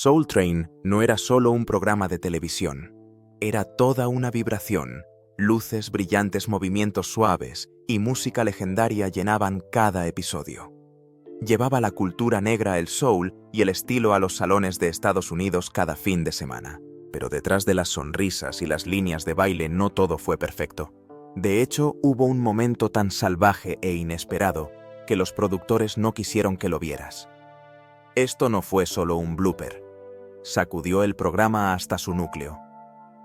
Soul Train no era solo un programa de televisión, era toda una vibración. Luces, brillantes movimientos suaves y música legendaria llenaban cada episodio. Llevaba la cultura negra, el soul y el estilo a los salones de Estados Unidos cada fin de semana. Pero detrás de las sonrisas y las líneas de baile no todo fue perfecto. De hecho, hubo un momento tan salvaje e inesperado que los productores no quisieron que lo vieras. Esto no fue solo un blooper. Sacudió el programa hasta su núcleo.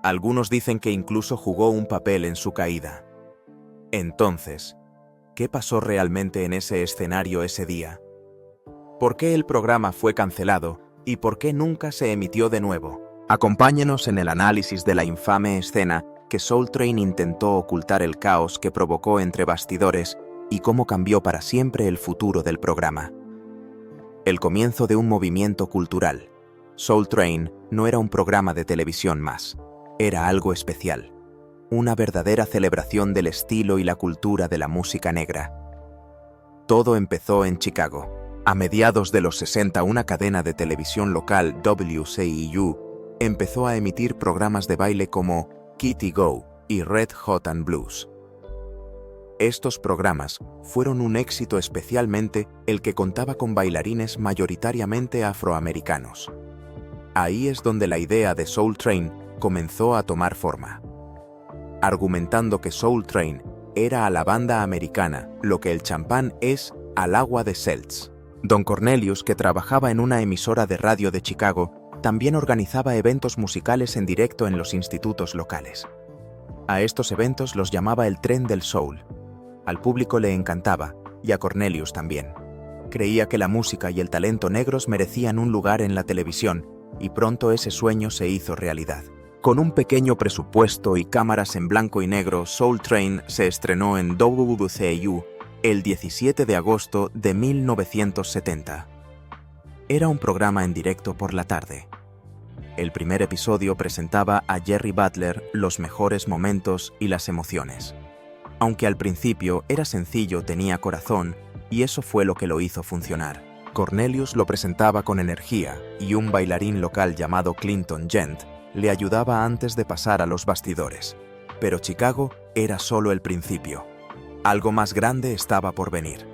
Algunos dicen que incluso jugó un papel en su caída. Entonces, ¿qué pasó realmente en ese escenario ese día? ¿Por qué el programa fue cancelado y por qué nunca se emitió de nuevo? Acompáñenos en el análisis de la infame escena que Soul Train intentó ocultar el caos que provocó entre bastidores y cómo cambió para siempre el futuro del programa. El comienzo de un movimiento cultural. Soul Train no era un programa de televisión más. Era algo especial, una verdadera celebración del estilo y la cultura de la música negra. Todo empezó en Chicago. A mediados de los 60, una cadena de televisión local, WCIU, empezó a emitir programas de baile como Kitty Go y Red Hot and Blues. Estos programas fueron un éxito, especialmente el que contaba con bailarines mayoritariamente afroamericanos. Ahí es donde la idea de Soul Train comenzó a tomar forma, argumentando que Soul Train era a la banda americana lo que el champán es al agua de Seltz. Don Cornelius, que trabajaba en una emisora de radio de Chicago, también organizaba eventos musicales en directo en los institutos locales. A estos eventos los llamaba el tren del soul. Al público le encantaba, y a Cornelius también. Creía que la música y el talento negros merecían un lugar en la televisión, y pronto ese sueño se hizo realidad. Con un pequeño presupuesto y cámaras en blanco y negro, Soul Train se estrenó en WCIU el 17 de agosto de 1970. Era un programa en directo por la tarde. El primer episodio presentaba a Jerry Butler los mejores momentos y las emociones. Aunque al principio era sencillo, tenía corazón, y eso fue lo que lo hizo funcionar. Cornelius lo presentaba con energía, y un bailarín local llamado Clinton Gent le ayudaba antes de pasar a los bastidores. Pero Chicago era solo el principio. Algo más grande estaba por venir.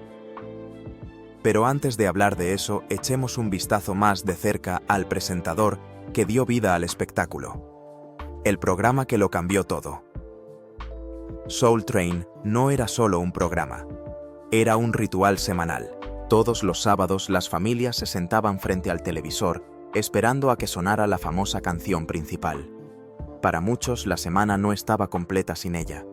Pero antes de hablar de eso, echemos un vistazo más de cerca al presentador que dio vida al espectáculo. El programa que lo cambió todo. Soul Train no era solo un programa. Era un ritual semanal. Todos los sábados las familias se sentaban frente al televisor esperando a que sonara la famosa canción principal. Para muchos la semana no estaba completa sin ella.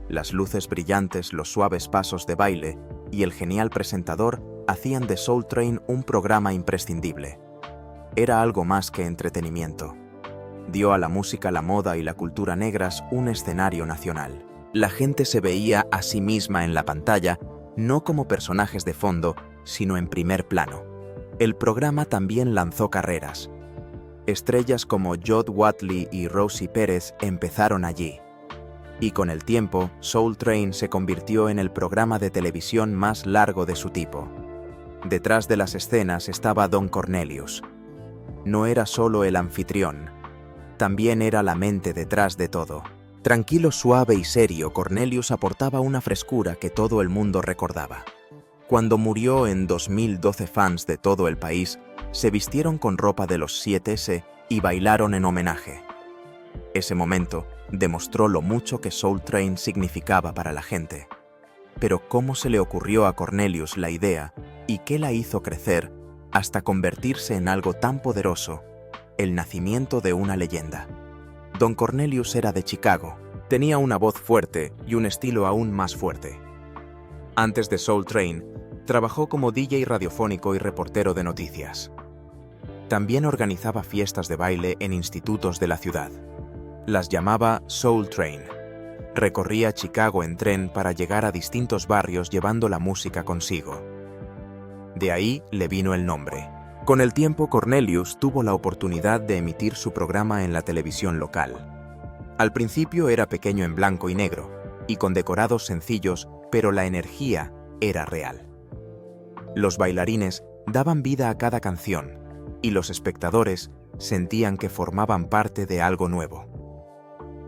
Las luces brillantes, los suaves pasos de baile y el genial presentador hacían de Soul Train un programa imprescindible. Era algo más que entretenimiento. Dio a la música, la moda y la cultura negras un escenario nacional. La gente se veía a sí misma en la pantalla, no como personajes de fondo, sino en primer plano. El programa también lanzó carreras. Estrellas como Jod Watley y Rosie Pérez empezaron allí. Y con el tiempo, Soul Train se convirtió en el programa de televisión más largo de su tipo. Detrás de las escenas estaba Don Cornelius. No era solo el anfitrión, también era la mente detrás de todo. Tranquilo, suave y serio, Cornelius aportaba una frescura que todo el mundo recordaba. Cuando murió en 2012, fans de todo el país se vistieron con ropa de los 7S y bailaron en homenaje. Ese momento demostró lo mucho que Soul Train significaba para la gente. Pero ¿cómo se le ocurrió a Cornelius la idea y qué la hizo crecer hasta convertirse en algo tan poderoso? El nacimiento de una leyenda. Don Cornelius era de Chicago. Tenía una voz fuerte y un estilo aún más fuerte. Antes de Soul Train, trabajó como DJ radiofónico y reportero de noticias. También organizaba fiestas de baile en institutos de la ciudad. Las llamaba Soul Train. Recorría Chicago en tren para llegar a distintos barrios llevando la música consigo. De ahí le vino el nombre. Con el tiempo, Cornelius tuvo la oportunidad de emitir su programa en la televisión local. Al principio era pequeño en blanco y negro, y con decorados sencillos, pero la energía era real. Los bailarines daban vida a cada canción, y los espectadores sentían que formaban parte de algo nuevo.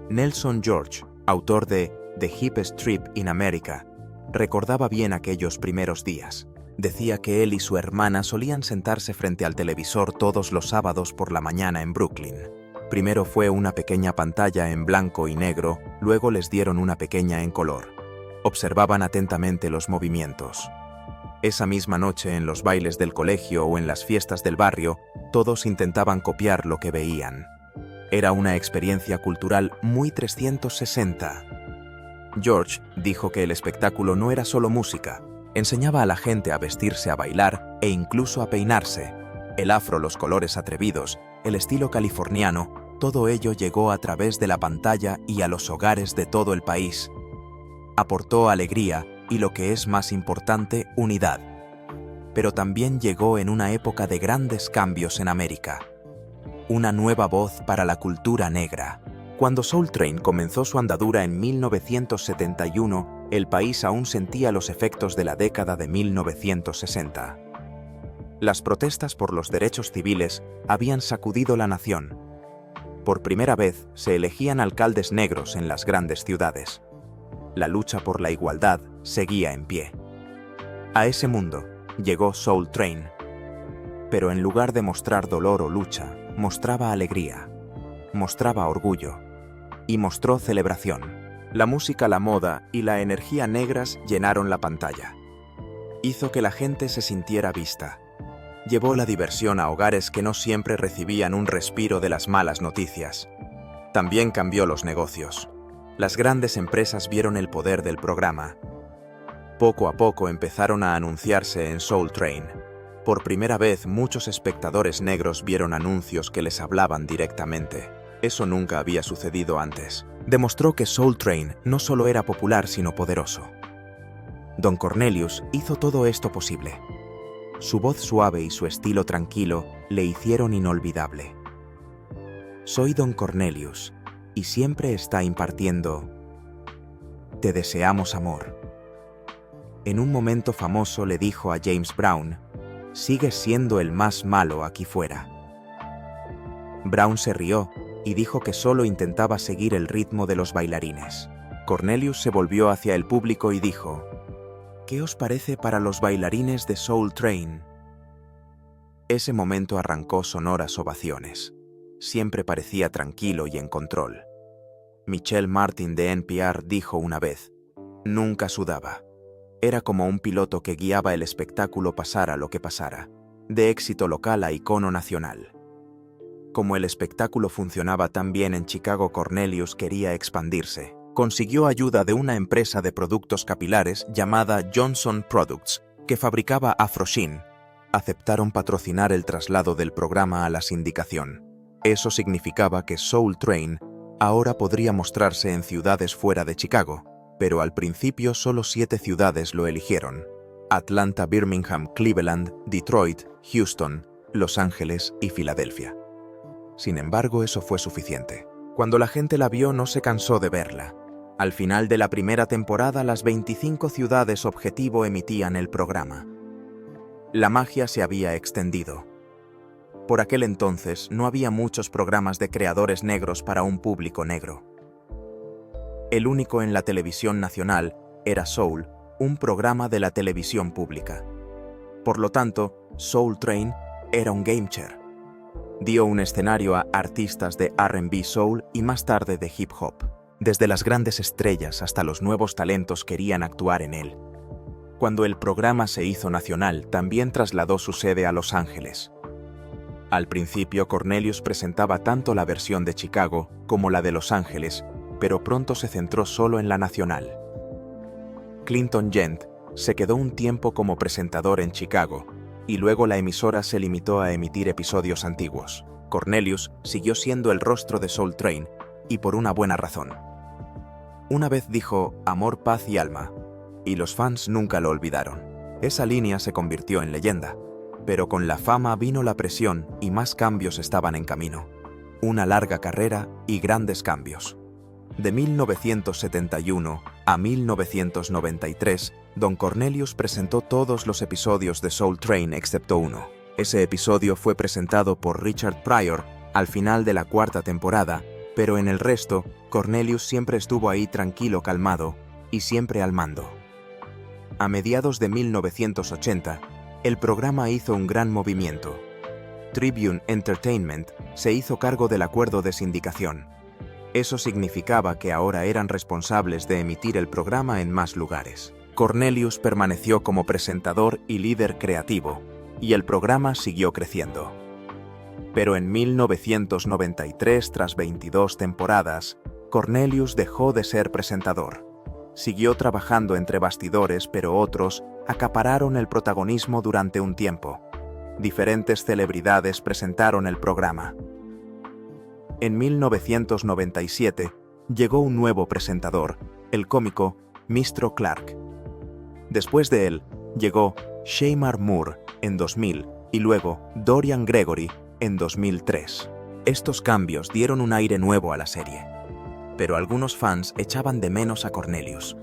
Nelson George, autor de The Hippest Trip in America, recordaba bien aquellos primeros días. Decía que él y su hermana solían sentarse frente al televisor todos los sábados por la mañana en Brooklyn. Primero fue una pequeña pantalla en blanco y negro, luego les dieron una pequeña en color. Observaban atentamente los movimientos. Esa misma noche, en los bailes del colegio o en las fiestas del barrio, todos intentaban copiar lo que veían. Era una experiencia cultural muy 360. George dijo que el espectáculo no era solo música, enseñaba a la gente a vestirse, a bailar e incluso a peinarse. El afro, los colores atrevidos, el estilo californiano, todo ello llegó a través de la pantalla y a los hogares de todo el país. Aportó alegría y, lo que es más importante, unidad. Pero también llegó en una época de grandes cambios en América. Una nueva voz para la cultura negra. Cuando Soul Train comenzó su andadura en 1971, el país aún sentía los efectos de la década de 1960. Las protestas por los derechos civiles habían sacudido la nación. Por primera vez se elegían alcaldes negros en las grandes ciudades. La lucha por la igualdad seguía en pie. A ese mundo llegó Soul Train. Pero en lugar de mostrar dolor o lucha, mostraba alegría, mostraba orgullo y mostró celebración. La música, la moda y la energía negras llenaron la pantalla. Hizo que la gente se sintiera vista. Llevó la diversión a hogares que no siempre recibían un respiro de las malas noticias. También cambió los negocios. Las grandes empresas vieron el poder del programa. Poco a poco empezaron a anunciarse en Soul Train. Por primera vez, muchos espectadores negros vieron anuncios que les hablaban directamente. Eso nunca había sucedido antes. Demostró que Soul Train no solo era popular, sino poderoso. Don Cornelius hizo todo esto posible. Su voz suave y su estilo tranquilo le hicieron inolvidable. Soy Don Cornelius, y siempre está impartiendo. Te deseamos amor. En un momento famoso le dijo a James Brown, sigues siendo el más malo aquí fuera. Brown se rió y dijo que solo intentaba seguir el ritmo de los bailarines. Cornelius se volvió hacia el público y dijo, ¿qué os parece para los bailarines de Soul Train? Ese momento arrancó sonoras ovaciones. Siempre parecía tranquilo y en control. Michelle Martin de NPR dijo una vez, nunca sudaba. Era como un piloto que guiaba el espectáculo pasara lo que pasara, de éxito local a icono nacional. Como el espectáculo funcionaba tan bien en Chicago, Cornelius quería expandirse. Consiguió ayuda de una empresa de productos capilares llamada Johnson Products, que fabricaba Afro Sheen. Aceptaron patrocinar el traslado del programa a la sindicación. Eso significaba que Soul Train ahora podría mostrarse en ciudades fuera de Chicago, pero al principio solo 7 ciudades lo eligieron: Atlanta, Birmingham, Cleveland, Detroit, Houston, Los Ángeles y Filadelfia. Sin embargo, eso fue suficiente. Cuando la gente la vio, no se cansó de verla. Al final de la primera temporada, las 25 ciudades objetivo emitían el programa. La magia se había extendido. Por aquel entonces no había muchos programas de creadores negros para un público negro. El único en la televisión nacional era Soul, un programa de la televisión pública. Por lo tanto, Soul Train era un game changer. Dio un escenario a artistas de R&B soul y más tarde de hip hop. Desde las grandes estrellas hasta los nuevos talentos querían actuar en él. Cuando el programa se hizo nacional, también trasladó su sede a Los Ángeles. Al principio, Cornelius presentaba tanto la versión de Chicago como la de Los Ángeles, pero pronto se centró solo en la nacional. Clinton Gent se quedó un tiempo como presentador en Chicago, y luego la emisora se limitó a emitir episodios antiguos. Cornelius siguió siendo el rostro de Soul Train, y por una buena razón. Una vez dijo amor, paz y alma, y los fans nunca lo olvidaron. Esa línea se convirtió en leyenda, pero con la fama vino la presión y más cambios estaban en camino. Una larga carrera y grandes cambios. De 1971 a 1993, Don Cornelius presentó todos los episodios de Soul Train excepto uno. Ese episodio fue presentado por Richard Pryor al final de la 4ª temporada, pero en el resto, Cornelius siempre estuvo ahí tranquilo, calmado y siempre al mando. A mediados de 1980, el programa hizo un gran movimiento. Tribune Entertainment se hizo cargo del acuerdo de sindicación. Eso significaba que ahora eran responsables de emitir el programa en más lugares. Cornelius permaneció como presentador y líder creativo, y el programa siguió creciendo. Pero en 1993, tras 22 temporadas, Cornelius dejó de ser presentador. Siguió trabajando entre bastidores, pero otros acapararon el protagonismo durante un tiempo. Diferentes celebridades presentaron el programa. En 1997 llegó un nuevo presentador, el cómico Mr. Clark. Después de él, llegó Shemar Moore en 2000 y luego Dorian Gregory en 2003. Estos cambios dieron un aire nuevo a la serie. Pero algunos fans echaban de menos a Cornelius.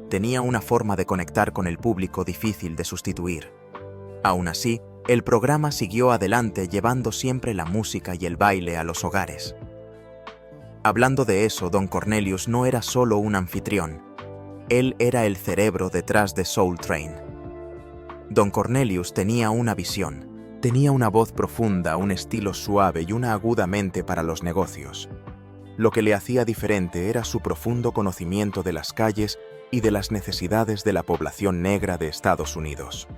Tenía una forma de conectar con el público difícil de sustituir. Aún así, el programa siguió adelante llevando siempre la música y el baile a los hogares. Hablando de eso, Don Cornelius no era solo un anfitrión. Él era el cerebro detrás de Soul Train. Don Cornelius tenía una visión. Tenía una voz profunda, un estilo suave y una aguda mente para los negocios. Lo que le hacía diferente era su profundo conocimiento de las calles y de las necesidades de la población negra de Estados Unidos.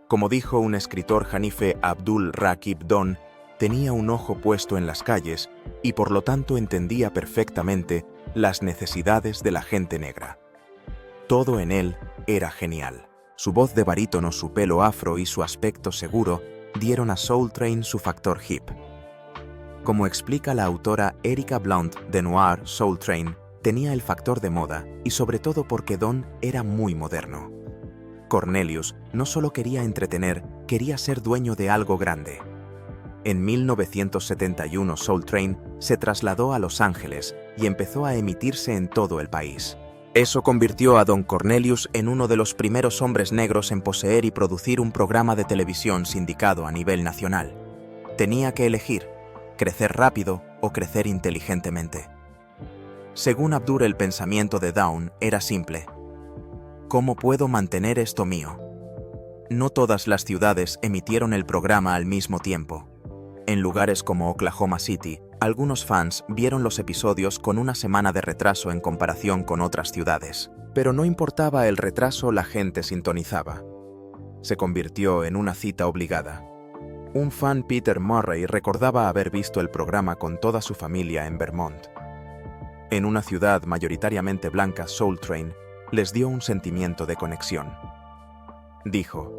Como dijo un escritor, Hanife Abdul Rakib Don, tenía un ojo puesto en las calles y por lo tanto entendía perfectamente las necesidades de la gente negra. Todo en él era genial. Su voz de barítono, su pelo afro y su aspecto seguro dieron a Soul Train su factor hip. Como explica la autora Erika Blount de Noir, Soul Train tenía el factor de moda y sobre todo porque Don era muy moderno. Cornelius no solo quería entretener, quería ser dueño de algo grande. En 1971 Soul Train se trasladó a Los Ángeles y empezó a emitirse en todo el país. Eso convirtió a Don Cornelius en uno de los primeros hombres negros en poseer y producir un programa de televisión sindicado a nivel nacional. Tenía que elegir, crecer rápido o crecer inteligentemente. Según Abdur, el pensamiento de Dawn era simple. ¿Cómo puedo mantener esto mío? No todas las ciudades emitieron el programa al mismo tiempo. En lugares como Oklahoma City, algunos fans vieron los episodios con una semana de retraso en comparación con otras ciudades. Pero no importaba el retraso, la gente sintonizaba. Se convirtió en una cita obligada. Un fan, Peter Murray, recordaba haber visto el programa con toda su familia en Vermont. En una ciudad mayoritariamente blanca, Soul Train les dio un sentimiento de conexión. Dijo,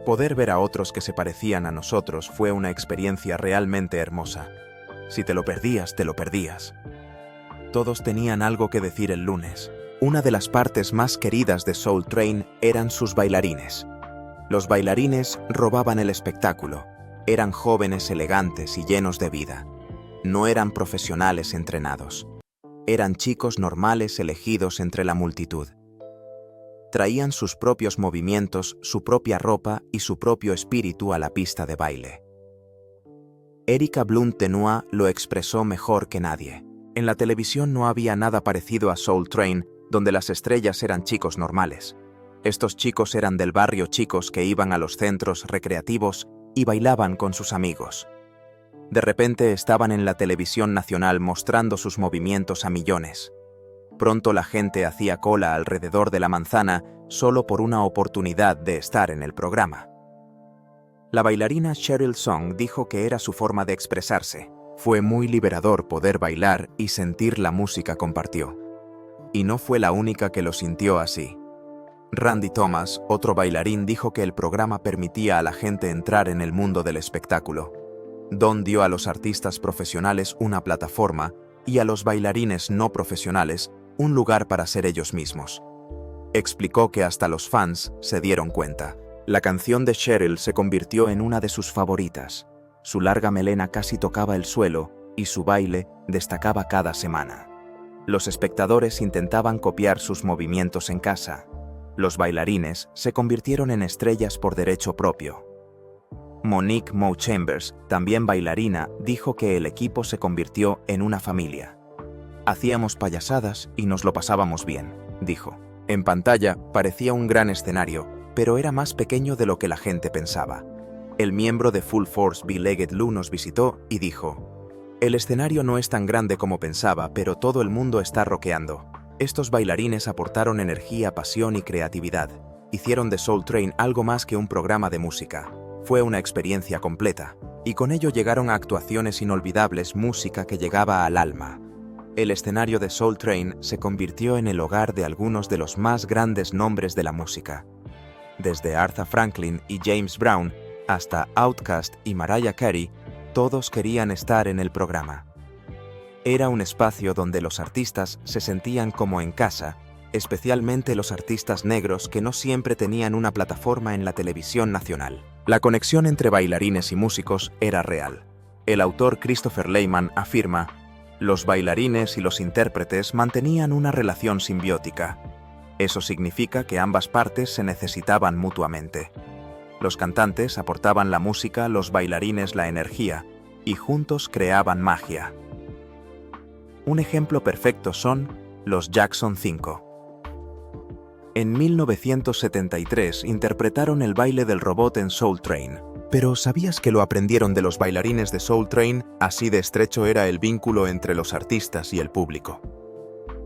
poder ver a otros que se parecían a nosotros fue una experiencia realmente hermosa. Si te lo perdías, te lo perdías. Todos tenían algo que decir el lunes. Una de las partes más queridas de Soul Train eran sus bailarines. Los bailarines robaban el espectáculo. Eran jóvenes elegantes y llenos de vida. No eran profesionales entrenados. Eran chicos normales elegidos entre la multitud. Traían sus propios movimientos, su propia ropa y su propio espíritu a la pista de baile. Erika Blount de Noir lo expresó mejor que nadie. En la televisión no había nada parecido a Soul Train, donde las estrellas eran chicos normales. Estos chicos eran del barrio, chicos que iban a los centros recreativos y bailaban con sus amigos. De repente estaban en la televisión nacional mostrando sus movimientos a millones. Pronto la gente hacía cola alrededor de la manzana solo por una oportunidad de estar en el programa. La bailarina Cheryl Song dijo que era su forma de expresarse. Fue muy liberador poder bailar y sentir la música, compartió. Y no fue la única que lo sintió así. Randy Thomas, otro bailarín, dijo que el programa permitía a la gente entrar en el mundo del espectáculo. Don dio a los artistas profesionales una plataforma y a los bailarines no profesionales un lugar para ser ellos mismos. Explicó que hasta los fans se dieron cuenta. La canción de Cheryl se convirtió en una de sus favoritas. Su larga melena casi tocaba el suelo y su baile destacaba cada semana. Los espectadores intentaban copiar sus movimientos en casa. Los bailarines se convirtieron en estrellas por derecho propio. Monique Mo Chambers, también bailarina, dijo que el equipo se convirtió en una familia. Hacíamos payasadas y nos lo pasábamos bien, dijo. En pantalla parecía un gran escenario, pero era más pequeño de lo que la gente pensaba. El miembro de Full Force B-Legged Lou nos visitó y dijo: el escenario no es tan grande como pensaba, pero todo el mundo está rockeando. Estos bailarines aportaron energía, pasión y creatividad. Hicieron de Soul Train algo más que un programa de música. Fue una experiencia completa, y con ello llegaron a actuaciones inolvidables, música que llegaba al alma. El escenario de Soul Train se convirtió en el hogar de algunos de los más grandes nombres de la música. Desde Aretha Franklin y James Brown hasta Outkast y Mariah Carey, todos querían estar en el programa. Era un espacio donde los artistas se sentían como en casa, especialmente los artistas negros que no siempre tenían una plataforma en la televisión nacional. La conexión entre bailarines y músicos era real. El autor Christopher Lehman afirma: los bailarines y los intérpretes mantenían una relación simbiótica. Eso significa que ambas partes se necesitaban mutuamente. Los cantantes aportaban la música, los bailarines la energía, y juntos creaban magia. Un ejemplo perfecto son los Jackson 5. En 1973 interpretaron el baile del robot en Soul Train. Pero ¿sabías que lo aprendieron de los bailarines de Soul Train? Así de estrecho era el vínculo entre los artistas y el público.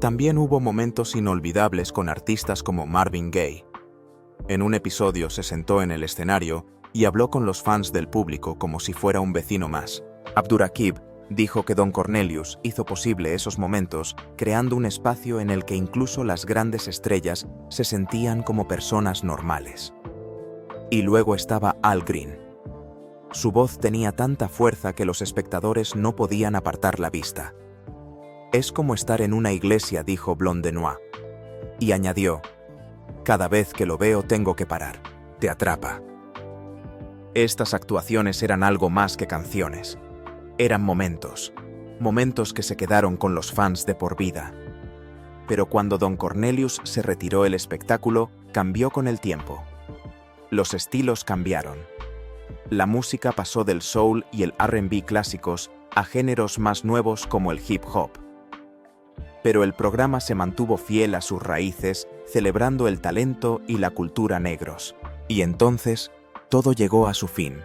También hubo momentos inolvidables con artistas como Marvin Gaye. En un episodio se sentó en el escenario y habló con los fans del público como si fuera un vecino más. Abdurraqib dijo que Don Cornelius hizo posible esos momentos creando un espacio en el que incluso las grandes estrellas se sentían como personas normales. Y luego estaba Al Green. Su voz tenía tanta fuerza que los espectadores no podían apartar la vista. Es como estar en una iglesia, dijo Blondenois. Y añadió: cada vez que lo veo tengo que parar. Te atrapa. Estas actuaciones eran algo más que canciones. Eran momentos que se quedaron con los fans de por vida. Pero cuando Don Cornelius se retiró, el espectáculo cambió con el tiempo. Los estilos cambiaron. La música pasó del soul y el R&B clásicos a géneros más nuevos como el hip hop. Pero el programa se mantuvo fiel a sus raíces, celebrando el talento y la cultura negros. Y entonces, todo llegó a su fin,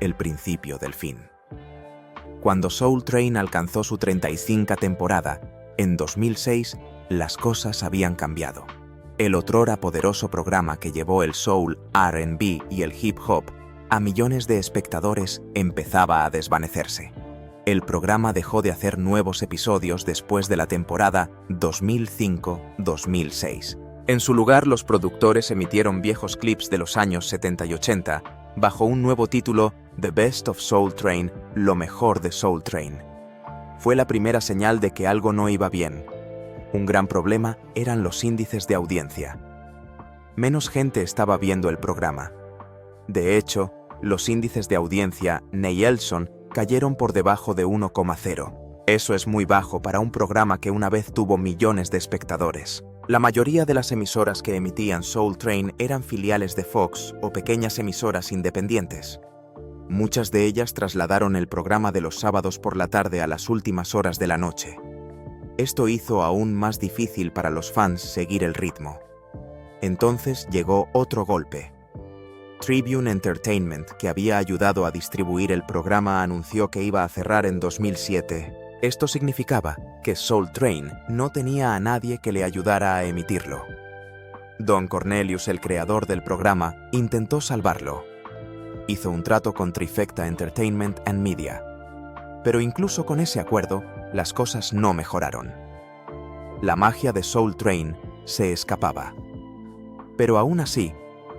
el principio del fin. Cuando Soul Train alcanzó su 35ª temporada, en 2006, las cosas habían cambiado. El otrora poderoso programa que llevó el soul, R&B y el hip hop a millones de espectadores empezaba a desvanecerse. El programa dejó de hacer nuevos episodios después de la temporada 2005-2006. En su lugar, los productores emitieron viejos clips de los años 70 y 80 bajo un nuevo título: The Best of Soul Train, lo mejor de Soul Train. Fue la primera señal de que algo no iba bien. Un gran problema eran los índices de audiencia. Menos gente estaba viendo el programa. De hecho, los índices de audiencia Nielsen cayeron por debajo de 1,0. Eso es muy bajo para un programa que una vez tuvo millones de espectadores. La mayoría de las emisoras que emitían Soul Train eran filiales de Fox o pequeñas emisoras independientes. Muchas de ellas trasladaron el programa de los sábados por la tarde a las últimas horas de la noche. Esto hizo aún más difícil para los fans seguir el ritmo. Entonces llegó otro golpe. Tribune Entertainment, que había ayudado a distribuir el programa, anunció que iba a cerrar en 2007. Esto significaba que Soul Train no tenía a nadie que le ayudara a emitirlo. Don Cornelius, el creador del programa, intentó salvarlo. Hizo un trato con Trifecta Entertainment and Media. Pero incluso con ese acuerdo, las cosas no mejoraron. La magia de Soul Train se escapaba. Pero aún así,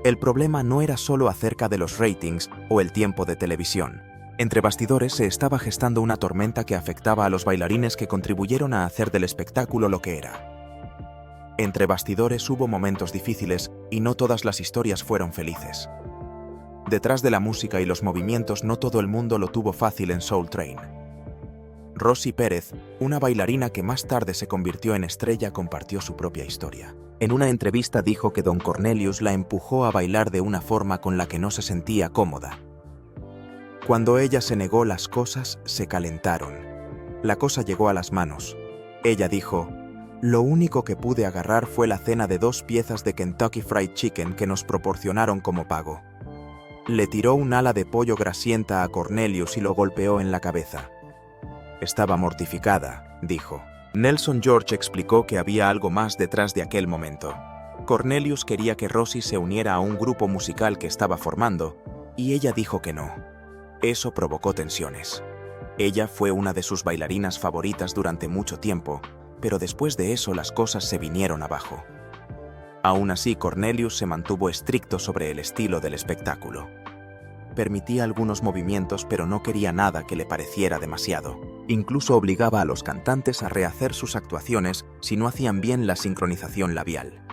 el problema no era solo acerca de los ratings o el tiempo de televisión. Entre bastidores se estaba gestando una tormenta que afectaba a los bailarines que contribuyeron a hacer del espectáculo lo que era. Entre bastidores hubo momentos difíciles y no todas las historias fueron felices. Detrás de la música y los movimientos no todo el mundo lo tuvo fácil en Soul Train. Rosy Pérez, una bailarina que más tarde se convirtió en estrella, compartió su propia historia. En una entrevista dijo que Don Cornelius la empujó a bailar de una forma con la que no se sentía cómoda. Cuando ella se negó, las cosas se calentaron. La cosa llegó a las manos. Ella dijo: «Lo único que pude agarrar fue la cena de 2 piezas de Kentucky Fried Chicken que nos proporcionaron como pago». Le tiró un ala de pollo grasienta a Cornelius y lo golpeó en la cabeza. Estaba mortificada, dijo. Nelson George explicó que había algo más detrás de aquel momento. Cornelius quería que Rosie se uniera a un grupo musical que estaba formando, y ella dijo que no. Eso provocó tensiones. Ella fue una de sus bailarinas favoritas durante mucho tiempo, pero después de eso las cosas se vinieron abajo. Aún así, Cornelius se mantuvo estricto sobre el estilo del espectáculo. Permitía algunos movimientos, pero no quería nada que le pareciera demasiado. Incluso obligaba a los cantantes a rehacer sus actuaciones si no hacían bien la sincronización labial.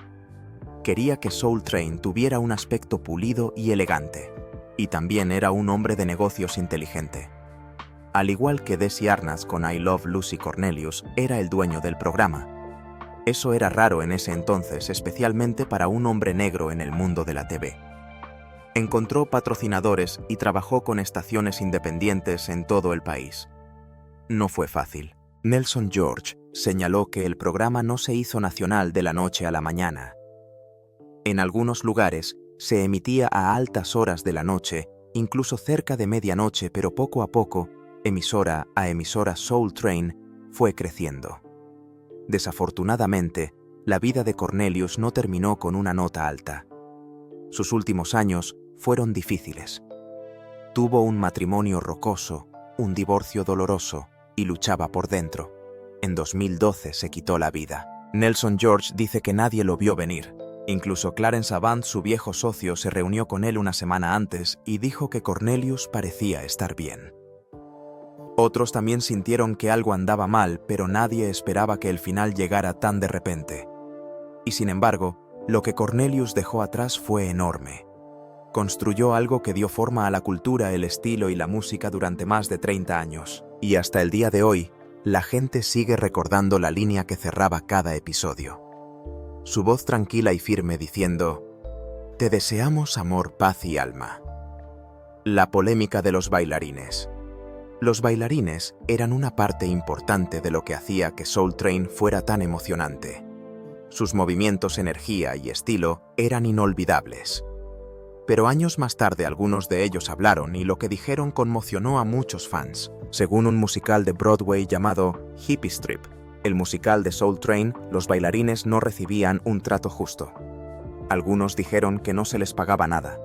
Quería que Soul Train tuviera un aspecto pulido y elegante, y también era un hombre de negocios inteligente. Al igual que Desi Arnaz con I Love Lucy, Cornelius era el dueño del programa. Eso era raro en ese entonces, especialmente para un hombre negro en el mundo de la TV. Encontró patrocinadores y trabajó con estaciones independientes en todo el país. No fue fácil. Nelson George señaló que el programa no se hizo nacional de la noche a la mañana. En algunos lugares se emitía a altas horas de la noche, incluso cerca de medianoche, pero poco a poco, emisora a emisora, Soul Train fue creciendo. Desafortunadamente, la vida de Cornelius no terminó con una nota alta. Sus últimos años fueron difíciles. Tuvo un matrimonio rocoso, un divorcio doloroso y luchaba por dentro. En 2012 se quitó la vida. Nelson George dice que nadie lo vio venir. Incluso Clarence Avant, su viejo socio, se reunió con él una semana antes y dijo que Cornelius parecía estar bien. Otros también sintieron que algo andaba mal, pero nadie esperaba que el final llegara tan de repente. Y sin embargo, lo que Cornelius dejó atrás fue enorme. Construyó algo que dio forma a la cultura, el estilo y la música durante más de 30 años. Y hasta el día de hoy, la gente sigue recordando la línea que cerraba cada episodio. Su voz tranquila y firme diciendo: «Te deseamos amor, paz y alma». La polémica de los bailarines. Los bailarines eran una parte importante de lo que hacía que Soul Train fuera tan emocionante. Sus movimientos, energía y estilo eran inolvidables. Pero años más tarde algunos de ellos hablaron y lo que dijeron conmocionó a muchos fans. Según un musical de Broadway llamado Hippie Strip, el musical de Soul Train, los bailarines no recibían un trato justo. Algunos dijeron que no se les pagaba nada.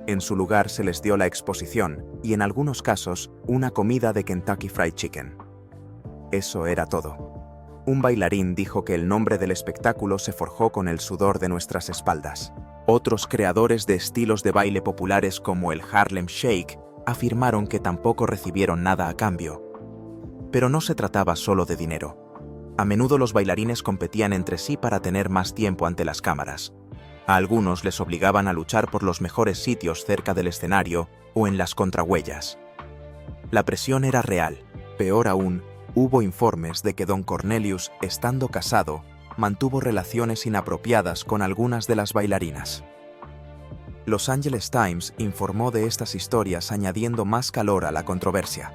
En su lugar se les dio la exposición y en algunos casos una comida de Kentucky Fried Chicken. Eso era todo. Un bailarín dijo que el nombre del espectáculo se forjó con el sudor de nuestras espaldas. Otros creadores de estilos de baile populares como el Harlem Shake afirmaron que tampoco recibieron nada a cambio. Pero no se trataba solo de dinero. A menudo los bailarines competían entre sí para tener más tiempo ante las cámaras. A algunos les obligaban a luchar por los mejores sitios cerca del escenario o en las contrahuellas. La presión era real. Peor aún, hubo informes de que Don Cornelius, estando casado, mantuvo relaciones inapropiadas con algunas de las bailarinas. Los Angeles Times informó de estas historias añadiendo más calor a la controversia.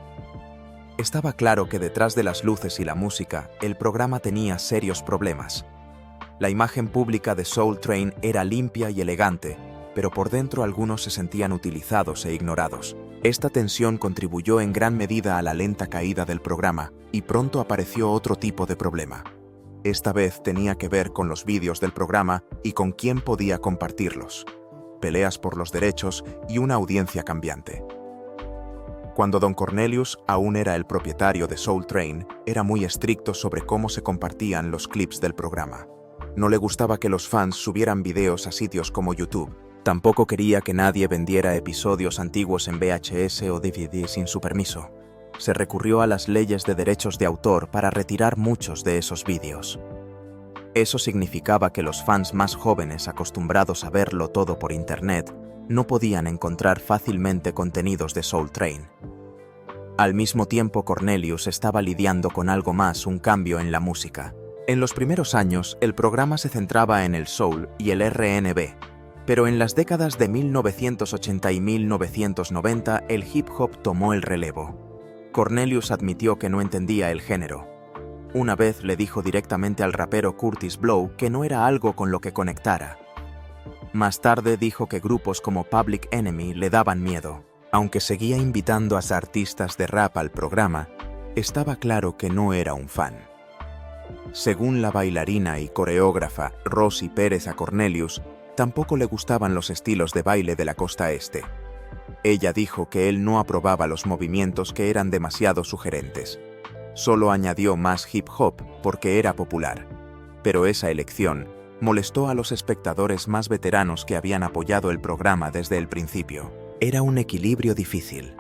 Estaba claro que detrás de las luces y la música, el programa tenía serios problemas. La imagen pública de Soul Train era limpia y elegante, pero por dentro algunos se sentían utilizados e ignorados. Esta tensión contribuyó en gran medida a la lenta caída del programa, y pronto apareció otro tipo de problema. Esta vez tenía que ver con los vídeos del programa y con quién podía compartirlos. Peleas por los derechos y una audiencia cambiante. Cuando Don Cornelius aún era el propietario de Soul Train, era muy estricto sobre cómo se compartían los clips del programa. No le gustaba que los fans subieran videos a sitios como YouTube. Tampoco quería que nadie vendiera episodios antiguos en VHS o DVD sin su permiso. Se recurrió a las leyes de derechos de autor para retirar muchos de esos vídeos. Eso significaba que los fans más jóvenes, acostumbrados a verlo todo por internet, no podían encontrar fácilmente contenidos de Soul Train. Al mismo tiempo, Cornelius estaba lidiando con algo más, un cambio en la música. En los primeros años, el programa se centraba en el soul y el R&B. Pero en las décadas de 1980 y 1990 el hip hop tomó el relevo. Cornelius admitió que no entendía el género. Una vez le dijo directamente al rapero Kurtis Blow que no era algo con lo que conectara. Más tarde dijo que grupos como Public Enemy le daban miedo. Aunque seguía invitando a artistas de rap al programa, estaba claro que no era un fan. Según la bailarina y coreógrafa Rosy Pérez a Cornelius, tampoco le gustaban los estilos de baile de la costa este. Ella dijo que él no aprobaba los movimientos que eran demasiado sugerentes. Solo añadió más hip hop porque era popular. Pero esa elección molestó a los espectadores más veteranos que habían apoyado el programa desde el principio. Era un equilibrio difícil.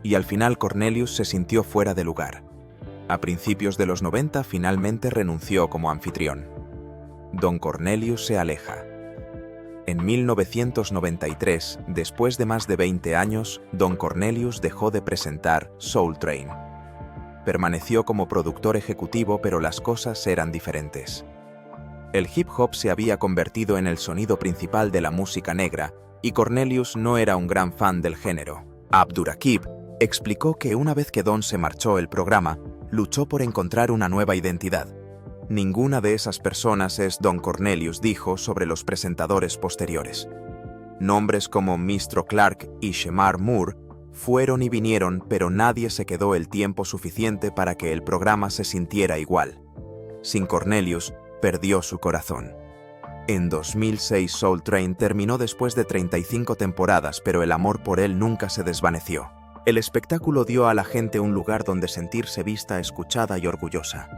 Y al final Cornelius se sintió fuera de lugar. A principios de los 90 finalmente renunció como anfitrión. Don Cornelius se aleja. En 1993, después de más de 20 años, Don Cornelius dejó de presentar Soul Train. Permaneció como productor ejecutivo, pero las cosas eran diferentes. El hip hop se había convertido en el sonido principal de la música negra, y Cornelius no era un gran fan del género. Abdurakib explicó que una vez que Don se marchó el programa, luchó por encontrar una nueva identidad. Ninguna de esas personas es Don Cornelius, dijo sobre los presentadores posteriores. Nombres como Mr. Clark y Shemar Moore fueron y vinieron, pero nadie se quedó el tiempo suficiente para que el programa se sintiera igual. Sin Cornelius, perdió su corazón. En 2006 Soul Train terminó después de 35 temporadas, pero el amor por él nunca se desvaneció. El espectáculo dio a la gente un lugar donde sentirse vista, escuchada y orgullosa.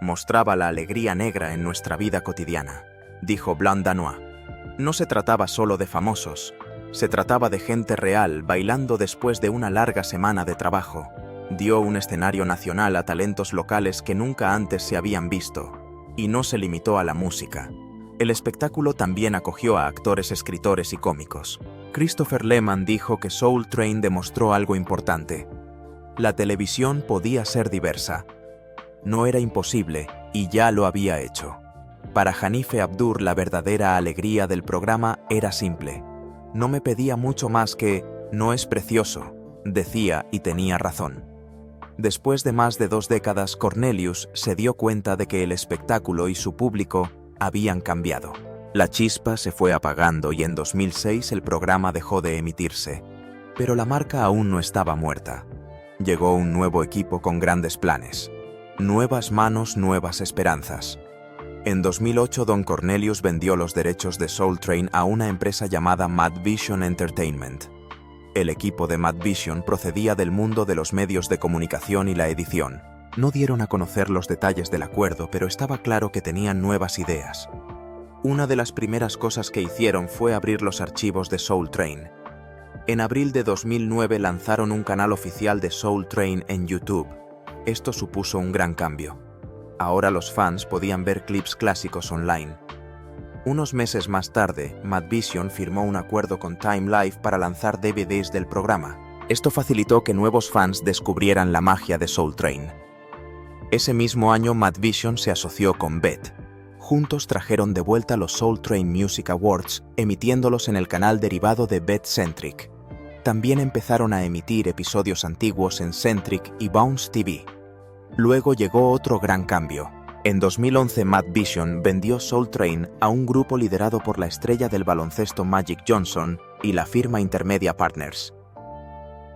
Mostraba la alegría negra en nuestra vida cotidiana, dijo Blanc Danois. No se trataba solo de famosos, se trataba de gente real bailando después de una larga semana de trabajo. Dio un escenario nacional a talentos locales que nunca antes se habían visto, y no se limitó a la música. El espectáculo también acogió a actores, escritores y cómicos. Christopher Lehman dijo que Soul Train demostró algo importante. La televisión podía ser diversa. No era imposible, y ya lo había hecho. Para Hanife Abdur, la verdadera alegría del programa era simple. No me pedía mucho más que «no es precioso», decía, y tenía razón. Después de más de 2 décadas, Cornelius se dio cuenta de que el espectáculo y su público habían cambiado. La chispa se fue apagando y en 2006 el programa dejó de emitirse. Pero la marca aún no estaba muerta. Llegó un nuevo equipo con grandes planes. Nuevas manos, nuevas esperanzas. En 2008 Don Cornelius vendió los derechos de Soul Train a una empresa llamada Madvision Entertainment. El equipo de Madvision procedía del mundo de los medios de comunicación y la edición. No dieron a conocer los detalles del acuerdo, pero estaba claro que tenían nuevas ideas. Una de las primeras cosas que hicieron fue abrir los archivos de Soul Train. En abril de 2009 lanzaron un canal oficial de Soul Train en YouTube. Esto supuso un gran cambio. Ahora los fans podían ver clips clásicos online. Unos meses más tarde, Madvision firmó un acuerdo con Time Life para lanzar DVDs del programa. Esto facilitó que nuevos fans descubrieran la magia de Soul Train. Ese mismo año Madvision se asoció con BET. Juntos trajeron de vuelta los Soul Train Music Awards, emitiéndolos en el canal derivado de BET Centric. También empezaron a emitir episodios antiguos en Centric y Bounce TV. Luego llegó otro gran cambio. En 2011 Madvision vendió Soul Train a un grupo liderado por la estrella del baloncesto Magic Johnson y la firma Intermedia Partners.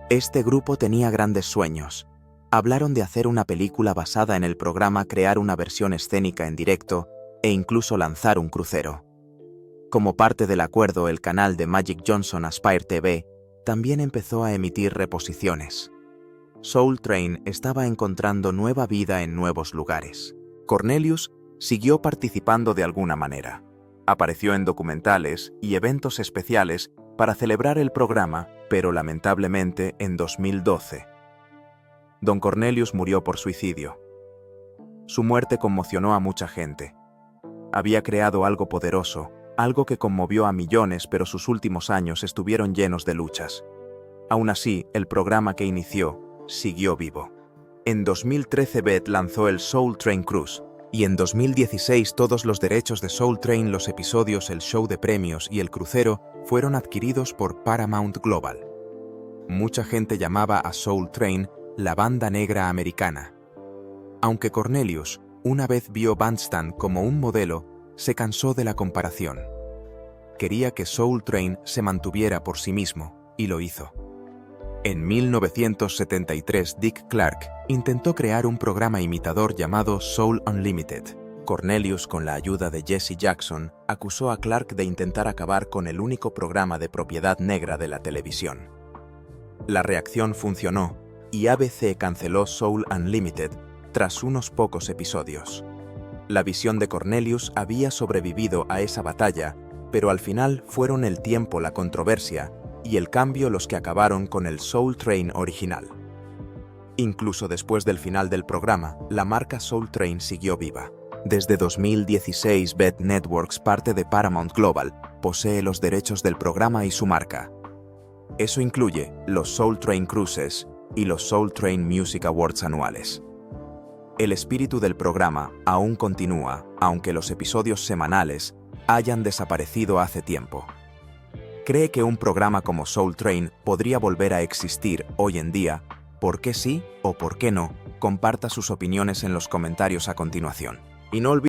Este grupo tenía grandes sueños. Hablaron de hacer una película basada en el programa, crear una versión escénica en directo e incluso lanzar un crucero. Como parte del acuerdo, el canal de Magic Johnson, Aspire TV, también empezó a emitir reposiciones. Soul Train estaba encontrando nueva vida en nuevos lugares. Cornelius siguió participando de alguna manera. Apareció en documentales y eventos especiales para celebrar el programa, pero lamentablemente en 2012. Don Cornelius murió por suicidio. Su muerte conmocionó a mucha gente. Había creado algo poderoso, algo que conmovió a millones, pero sus últimos años estuvieron llenos de luchas. Aún así, el programa que inició siguió vivo. En 2013 BET lanzó el Soul Train Cruise, Y en 2016 todos los derechos de Soul Train, los episodios, el show de premios y el crucero fueron adquiridos por Paramount Global. Mucha gente llamaba a Soul Train la banda negra americana. Aunque Cornelius una vez vio Bandstand como un modelo, se cansó de la comparación. Quería que Soul Train se mantuviera por sí mismo, y lo hizo. En 1973, Dick Clark intentó crear un programa imitador llamado Soul Unlimited. Cornelius, con la ayuda de Jesse Jackson, acusó a Clark de intentar acabar con el único programa de propiedad negra de la televisión. La reacción funcionó, y ABC canceló Soul Unlimited tras unos pocos episodios. La visión de Cornelius había sobrevivido a esa batalla, pero al final fueron el tiempo, la controversia y el cambio los que acabaron con el Soul Train original. Incluso después del final del programa, la marca Soul Train siguió viva. Desde 2016, BET Networks, parte de Paramount Global, posee los derechos del programa y su marca. Eso incluye los Soul Train Cruises y los Soul Train Music Awards anuales. El espíritu del programa aún continúa, aunque los episodios semanales hayan desaparecido hace tiempo. ¿Cree que un programa como Soul Train podría volver a existir hoy en día? ¿Por qué sí o por qué no? Comparta sus opiniones en los comentarios a continuación. Y no olvide